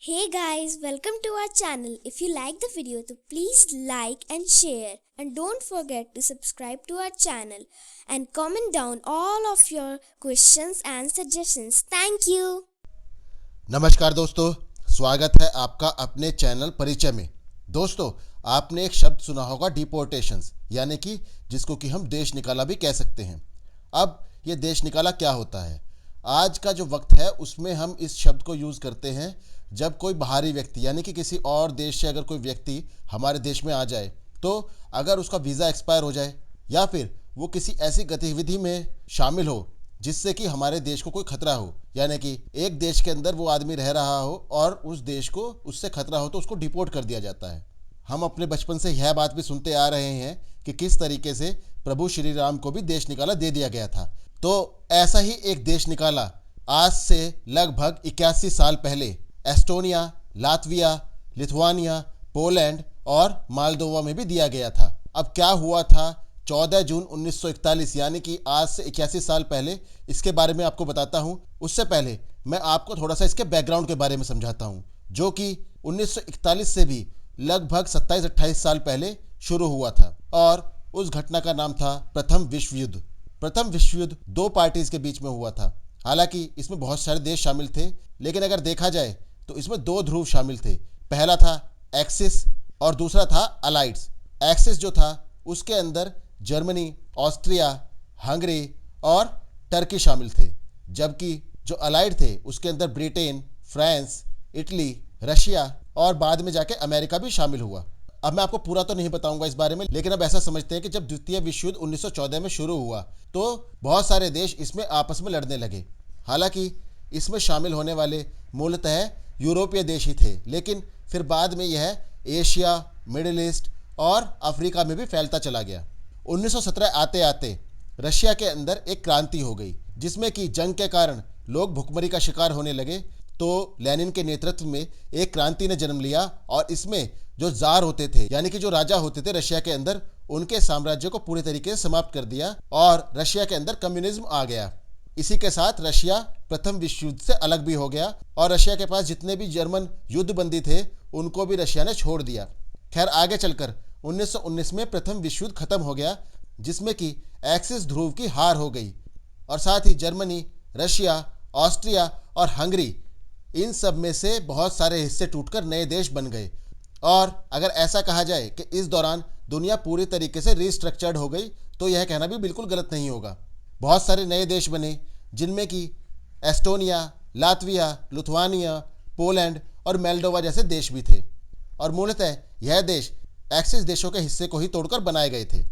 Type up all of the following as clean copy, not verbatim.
Hey guys, welcome to our channel. If you like the video, तो please like and share, and don't forget to subscribe to our channel and comment down all of your questions and suggestions. Thank you. नमस्कार दोस्तों, स्वागत है आपका अपने channel परिचय में। दोस्तों, आपने एक शब्द सुना होगा डिपोर्टेशंस, यानी कि जिसको कि हम देश निकाला भी कह सकते हैं। अब ये देश निकाला क्या होता है? आज का जो वक्त है उसमें हम इस शब्द को यूज़ करते हैं जब कोई बाहरी व्यक्ति यानी कि किसी और देश से अगर कोई व्यक्ति हमारे देश में आ जाए, तो अगर उसका वीज़ा एक्सपायर हो जाए या फिर वो किसी ऐसी गतिविधि में शामिल हो जिससे कि हमारे देश को कोई खतरा हो, यानी कि एक देश के अंदर वो आदमी रह रहा हो और उस देश को उससे खतरा हो, तो उसको डिपोर्ट कर दिया जाता है। हम अपने बचपन से यह बात भी सुनते आ रहे हैं कि किस तरीके से प्रभु श्री राम को भी देश निकाला दे दिया गया था। तो ऐसा ही एक देश निकाला आज से लगभग 81 साल पहले एस्टोनिया, लातविया, लिथुआनिया, पोलैंड और मालदोवा में भी दिया गया था। अब क्या हुआ था 14 जून 1941, यानी कि आज से 81 साल पहले, इसके बारे में आपको बताता हूँ। उससे पहले मैं आपको थोड़ा सा इसके बैकग्राउंड के बारे में समझाता हूँ, जो कि 1941 से भी लगभग 27-28 साल पहले शुरू हुआ था। और उस घटना का नाम था प्रथम विश्व युद्ध। प्रथम विश्व युद्ध दो पार्टीज के बीच में हुआ था। हालांकि इसमें बहुत सारे देश शामिल थे, लेकिन अगर देखा जाए तो इसमें दो ध्रुव शामिल थे। पहला था एक्सिस और दूसरा था अलाइड्स। एक्सिस जो था उसके अंदर जर्मनी, ऑस्ट्रिया, हंगरी और टर्की शामिल थे, जबकि जो अलाइड थे उसके अंदर ब्रिटेन, फ्रांस, इटली, रशिया और बाद में जाके अमेरिका भी शामिल हुआ। अब मैं आपको पूरा तो नहीं बताऊंगा इस बारे में, लेकिन अब ऐसा समझते हैं कि जब द्वितीय विश्व युद्ध 1914 में शुरू हुआ तो बहुत सारे देश इसमें आपस में लड़ने लगे। हालांकि इसमें शामिल होने वाले मूलतः यूरोपीय देश ही थे, लेकिन फिर बाद में यह एशिया, मिडिल ईस्ट और अफ्रीका में भी फैलता चला गया। 1917 आते आते रशिया के अंदर एक क्रांति हो गई, जिसमें कि जंग के कारण लोग भुखमरी का शिकार होने लगे। तो लेनिन के नेतृत्व में एक क्रांति ने जन्म लिया और इसमें जो जार होते थे, यानी कि जो राजा होते थे रशिया के अंदर, उनके साम्राज्य को पूरी तरीके से समाप्त कर दिया और रशिया के अंदर कम्युनिज्म आ गया। इसी के साथ रशिया प्रथम विश्व युद्ध से अलग भी हो गया और रशिया के पास जितने भी जर्मन युद्धबंदी थे उनको भी रशिया ने छोड़ दिया। खैर, आगे चलकर 1919 में प्रथम विश्व युद्ध खत्म हो गया, जिसमें कि एक्सिस ध्रुव की हार हो गई और साथ ही जर्मनी, रशिया, ऑस्ट्रिया और हंगरी, इन सब में से बहुत सारे हिस्से टूटकर नए देश बन गए। और अगर ऐसा कहा जाए कि इस दौरान दुनिया पूरी तरीके से रीस्ट्रक्चर्ड हो गई, तो यह कहना भी बिल्कुल गलत नहीं होगा। बहुत सारे नए देश बने, जिनमें कि एस्टोनिया, लातविया, लिथुआनिया, पोलैंड और मोल्डोवा जैसे देश भी थे। और मूलतः यह देश एक्सिस देशों के हिस्से को ही तोड़कर बनाए गए थे।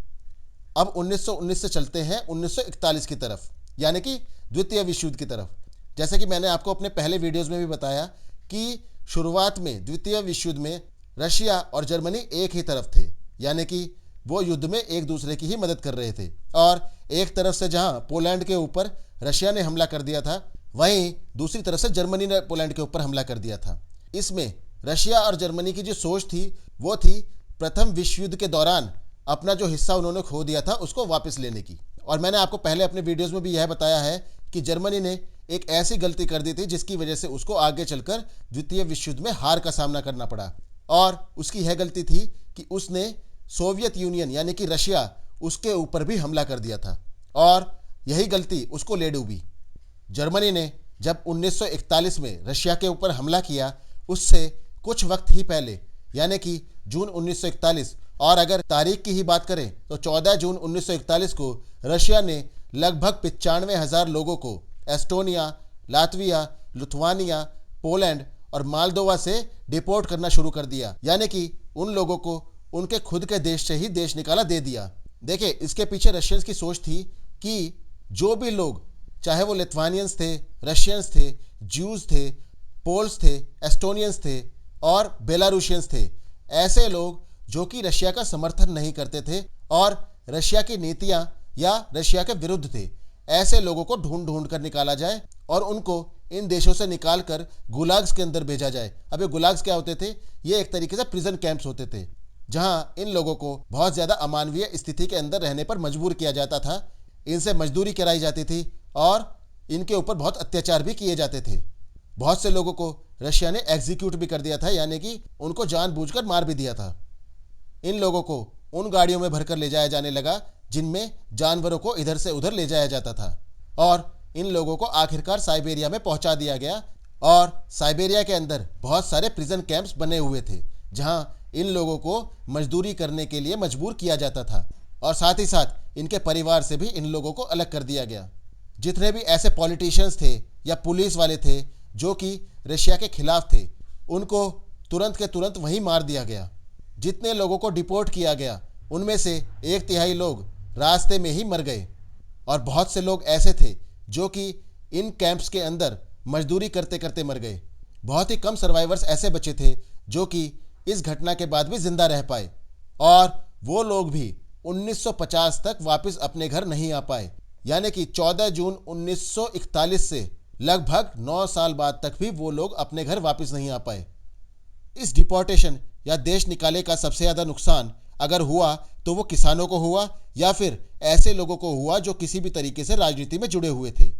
अब 1919 से चलते हैं 1941 की तरफ, यानी कि द्वितीय विश्व युद्ध की तरफ। जैसे कि मैंने आपको अपने पहले वीडियोस में भी बताया कि शुरुआत में द्वितीय विश्व युद्ध में रशिया और जर्मनी एक ही तरफ थे, यानी कि वो युद्ध में एक दूसरे की ही मदद कर रहे थे। और एक तरफ से जहां पोलैंड के ऊपर रशिया ने हमला कर दिया था, वहीं दूसरी तरफ से जर्मनी ने पोलैंड के ऊपर हमला कर दिया था। इसमें रशिया और जर्मनी की जो सोच थी वो थी प्रथम विश्व युद्ध के दौरान अपना जो हिस्सा उन्होंने खो दिया था उसको वापस लेने की। और मैंने आपको पहले अपने वीडियोज़ में भी यह बताया है कि जर्मनी ने एक ऐसी गलती कर दी थी जिसकी वजह से उसको आगे चलकर द्वितीय विश्व युद्ध में हार का सामना करना पड़ा। और उसकी यह गलती थी कि उसने सोवियत यूनियन यानी कि रशिया, उसके ऊपर भी हमला कर दिया था और यही गलती उसको ले डूबी। जर्मनी ने जब 1941 में रशिया के ऊपर हमला किया, उससे कुछ वक्त ही पहले, यानी कि जून 1941, और अगर तारीख की ही बात करें तो 14 जून 1941 को रशिया ने लगभग 95,000 लोगों को एस्टोनिया, लातविया, लिथुआनिया, पोलैंड और मालदोवा से डिपोर्ट करना शुरू कर दिया, यानी कि उन लोगों को उनके खुद के देश से ही देश निकाला दे दिया। देखिए, इसके पीछे रशियंस की सोच थी कि जो भी लोग, चाहे वो लिथुआनियंस थे, रशियंस थे, ज्यूज थे, पोल्स थे, एस्टोनियंस थे और बेलारूशियंस थे, ऐसे लोग जो कि रशिया का समर्थन नहीं करते थे और रशिया की नीतियां या रशिया के विरुद्ध थे, ऐसे लोगों को ढूंढ ढूंढ कर निकाला जाए और उनको इन देशों से निकाल कर गुलाग्स के अंदर भेजा जाए। अब ये गुलाग्स क्या होते थे? ये एक तरीके से प्रिजन कैंप्स होते थे, जहां इन लोगों को बहुत ज़्यादा अमानवीय स्थिति के अंदर रहने पर मजबूर किया जाता था, इनसे मजदूरी कराई जाती थी और इनके ऊपर बहुत अत्याचार भी किए जाते थे। बहुत से लोगों को रशिया ने एग्जीक्यूट भी कर दिया था, यानी कि उनको जानबूझकर मार भी दिया था। इन लोगों को उन गाड़ियों में भरकर ले जाया जाने लगा जिनमें जानवरों को इधर से उधर ले जाया जाता था, और इन लोगों को आखिरकार साइबेरिया में पहुंचा दिया गया। और साइबेरिया के अंदर बहुत सारे प्रिजन कैंप्स बने हुए थे जहां इन लोगों को मजदूरी करने के लिए मजबूर किया जाता था, और साथ ही साथ इनके परिवार से भी इन लोगों को अलग कर दिया गया। जितने भी ऐसे पॉलिटिशियंस थे या पुलिस वाले थे जो कि रशिया के खिलाफ थे, उनको तुरंत के तुरंत वहीं मार दिया गया। जितने लोगों को डिपोर्ट किया गया उनमें से 1/3 लोग रास्ते में ही मर गए, और बहुत से लोग ऐसे थे जो कि इन कैंप्स के अंदर मजदूरी करते करते मर गए। बहुत ही कम सर्वाइवर्स ऐसे बचे थे जो कि इस घटना के बाद भी जिंदा रह पाए, और वो लोग भी 1950 तक वापस अपने घर नहीं आ पाए, यानी कि 14 जून 1941 से लगभग 9 साल बाद तक भी वो लोग अपने घर वापस नहीं आ पाए। इस डिपोर्टेशन या देश निकाले का सबसे ज़्यादा नुकसान अगर हुआ तो वो किसानों को हुआ या फिर ऐसे लोगों को हुआ जो किसी भी तरीके से राजनीति में जुड़े हुए थे।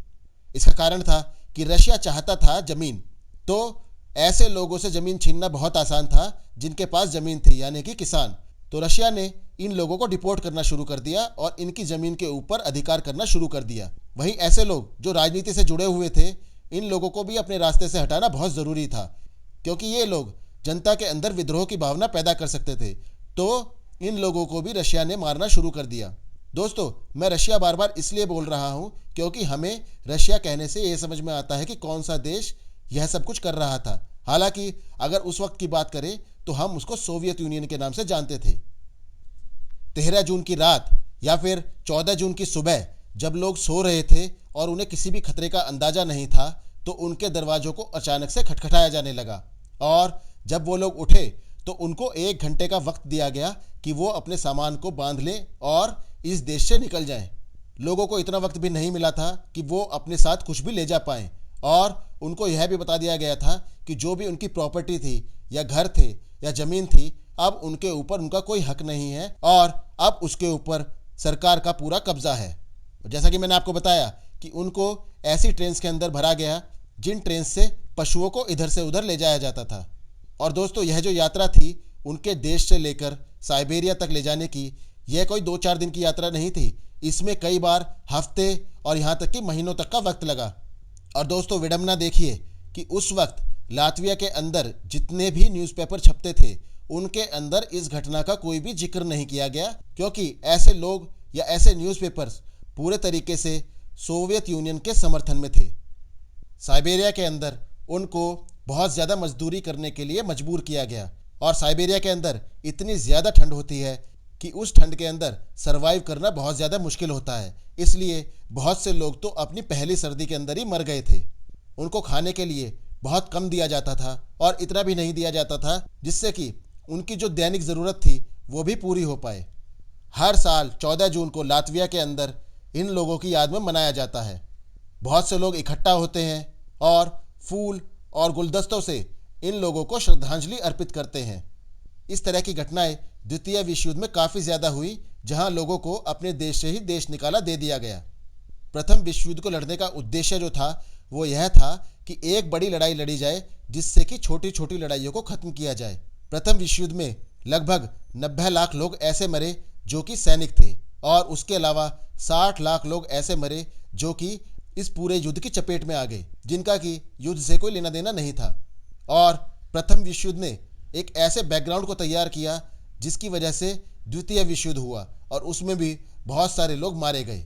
इसका कारण था कि रशिया चाहता था ज़मीन, तो ऐसे लोगों से ज़मीन छीनना बहुत आसान था जिनके पास ज़मीन थी, यानी कि किसान। तो रशिया ने इन लोगों को डिपोर्ट करना शुरू कर दिया और इनकी ज़मीन के ऊपर अधिकार करना शुरू कर दिया। वहीं ऐसे लोग जो राजनीति से जुड़े हुए थे, इन लोगों को भी अपने रास्ते से हटाना बहुत ज़रूरी था, क्योंकि ये लोग जनता के अंदर विद्रोह की भावना पैदा कर सकते थे। तो इन लोगों को भी रशिया ने मारना शुरू कर दिया। दोस्तों, मैं रशिया बार बार इसलिए बोल रहा हूँ क्योंकि हमें रशिया कहने से ये समझ में आता है कि कौन सा देश यह सब कुछ कर रहा था। हालांकि अगर उस वक्त की बात करें तो हम उसको सोवियत यूनियन के नाम से जानते थे। 13 जून की रात या फिर 14 जून की सुबह जब लोग सो रहे थे और उन्हें किसी भी खतरे का अंदाजा नहीं था, तो उनके दरवाजों को अचानक से खटखटाया जाने लगा, और जब वो लोग उठे तो उनको 1 घंटे का वक्त दिया गया कि वो अपने सामान को बांध लें और इस देश से निकल जाएं। लोगों को इतना वक्त भी नहीं मिला था कि वो अपने साथ कुछ भी ले जा पाएं, और उनको यह भी बता दिया गया था कि जो भी उनकी प्रॉपर्टी थी या घर थे या ज़मीन थी, अब उनके ऊपर उनका कोई हक नहीं है और अब उसके ऊपर सरकार का पूरा कब्जा है। जैसा कि मैंने आपको बताया कि उनको ऐसी ट्रेन्स के अंदर भरा गया जिन ट्रेन से पशुओं को इधर से उधर ले जाया जाता था। और दोस्तों, यह जो यात्रा थी उनके देश से लेकर साइबेरिया तक ले जाने की, यह कोई 2-4 दिन की यात्रा नहीं थी। इसमें कई बार हफ्ते और यहाँ तक कि महीनों तक का वक्त लगा। और दोस्तों, विडंबना देखिए कि उस वक्त लातविया के अंदर जितने भी न्यूज़पेपर छपते थे उनके अंदर इस घटना का कोई भी जिक्र नहीं किया गया, क्योंकि ऐसे लोग या ऐसे न्यूज़पेपर्स पूरे तरीके से सोवियत यूनियन के समर्थन में थे। साइबेरिया के अंदर उनको बहुत ज़्यादा मजदूरी करने के लिए मजबूर किया गया, और साइबेरिया के अंदर इतनी ज़्यादा ठंड होती है कि उस ठंड के अंदर सरवाइव करना बहुत ज़्यादा मुश्किल होता है। इसलिए बहुत से लोग तो अपनी पहली सर्दी के अंदर ही मर गए थे। उनको खाने के लिए बहुत कम दिया जाता था, और इतना भी नहीं दिया जाता था जिससे कि उनकी जो दैनिक ज़रूरत थी वो भी पूरी हो पाए। हर साल 14 जून को लातविया के अंदर इन लोगों की याद में मनाया जाता है। बहुत से लोग इकट्ठा होते हैं और फूल और गुलदस्तों से इन लोगों को श्रद्धांजलि अर्पित करते हैं। इस तरह की घटनाएं द्वितीय विश्व युद्ध में काफ़ी ज़्यादा हुई, जहां लोगों को अपने देश से ही देश निकाला दे दिया गया। प्रथम विश्व युद्ध को लड़ने का उद्देश्य जो था वो यह था कि एक बड़ी लड़ाई लड़ी जाए जिससे कि छोटी छोटी लड़ाइयों को ख़त्म किया जाए। प्रथम विश्व युद्ध में लगभग 90 लाख लोग ऐसे मरे जो कि सैनिक थे, और उसके अलावा 60 लाख लोग ऐसे मरे जो कि इस पूरे युद्ध की चपेट में आ गए, जिनका कि युद्ध से कोई लेना देना नहीं था। और प्रथम विश्व युद्ध ने एक ऐसे बैकग्राउंड को तैयार किया जिसकी वजह से द्वितीय विश्व युद्ध हुआ, और उसमें भी बहुत सारे लोग मारे गए।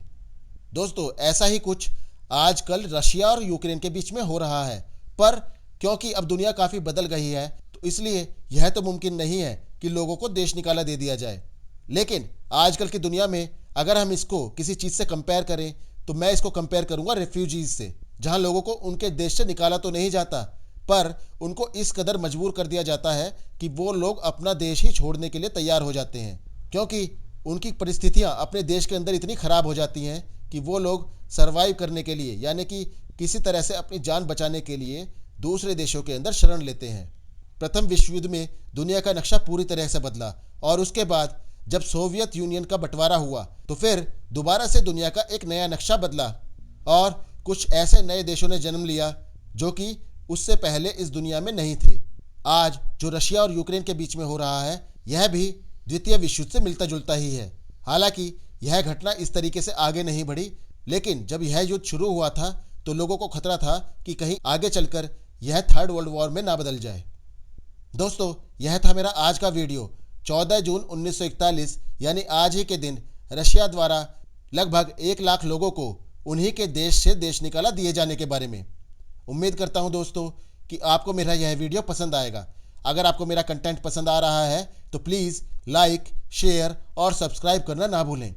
दोस्तों, ऐसा ही कुछ आजकल रशिया और यूक्रेन के बीच में हो रहा है, पर क्योंकि अब दुनिया काफ़ी बदल गई है तो इसलिए यह तो मुमकिन नहीं है कि लोगों को देश निकाला दे दिया जाए। लेकिन आजकल की दुनिया में अगर हम इसको किसी चीज़ से कंपेयर करें तो मैं इसको कंपेयर करूंगा रेफ्यूजीज से, जहां लोगों को उनके देश से निकाला तो नहीं जाता, पर उनको इस कदर मजबूर कर दिया जाता है कि वो लोग अपना देश ही छोड़ने के लिए तैयार हो जाते हैं, क्योंकि उनकी परिस्थितियां अपने देश के अंदर इतनी ख़राब हो जाती हैं कि वो लोग सर्वाइव करने के लिए, यानी कि किसी तरह से अपनी जान बचाने के लिए दूसरे देशों के अंदर शरण लेते हैं। प्रथम विश्व युद्ध में दुनिया का नक्शा पूरी तरह से बदला, और उसके बाद जब सोवियत यूनियन का बंटवारा हुआ तो फिर दोबारा से दुनिया का एक नया नक्शा बदला, और कुछ ऐसे नए देशों ने जन्म लिया जो कि उससे पहले इस दुनिया में नहीं थे। आज जो रशिया और यूक्रेन के बीच में हो रहा है, यह भी द्वितीय विश्व युद्ध से मिलता जुलता ही है। हालांकि यह घटना इस तरीके से आगे नहीं बढ़ी, लेकिन जब यह युद्ध शुरू हुआ था तो लोगों को खतरा था कि कहीं आगे चलकर यह थर्ड वर्ल्ड वॉर में ना बदल जाए। दोस्तों, यह था मेरा आज का वीडियो 14 जून 1941 यानी आज ही के दिन रशिया द्वारा लगभग 1 लाख लोगों को उन्हीं के देश से देश निकाला दिए जाने के बारे में। उम्मीद करता हूं दोस्तों कि आपको मेरा यह वीडियो पसंद आएगा। अगर आपको मेरा कंटेंट पसंद आ रहा है तो प्लीज़ लाइक, शेयर और सब्सक्राइब करना ना भूलें।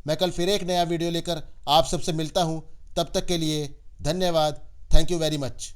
मैं कल फिर एक नया वीडियो लेकर आप सबसे मिलता हूं। तब तक के लिए धन्यवाद। Thank you very much.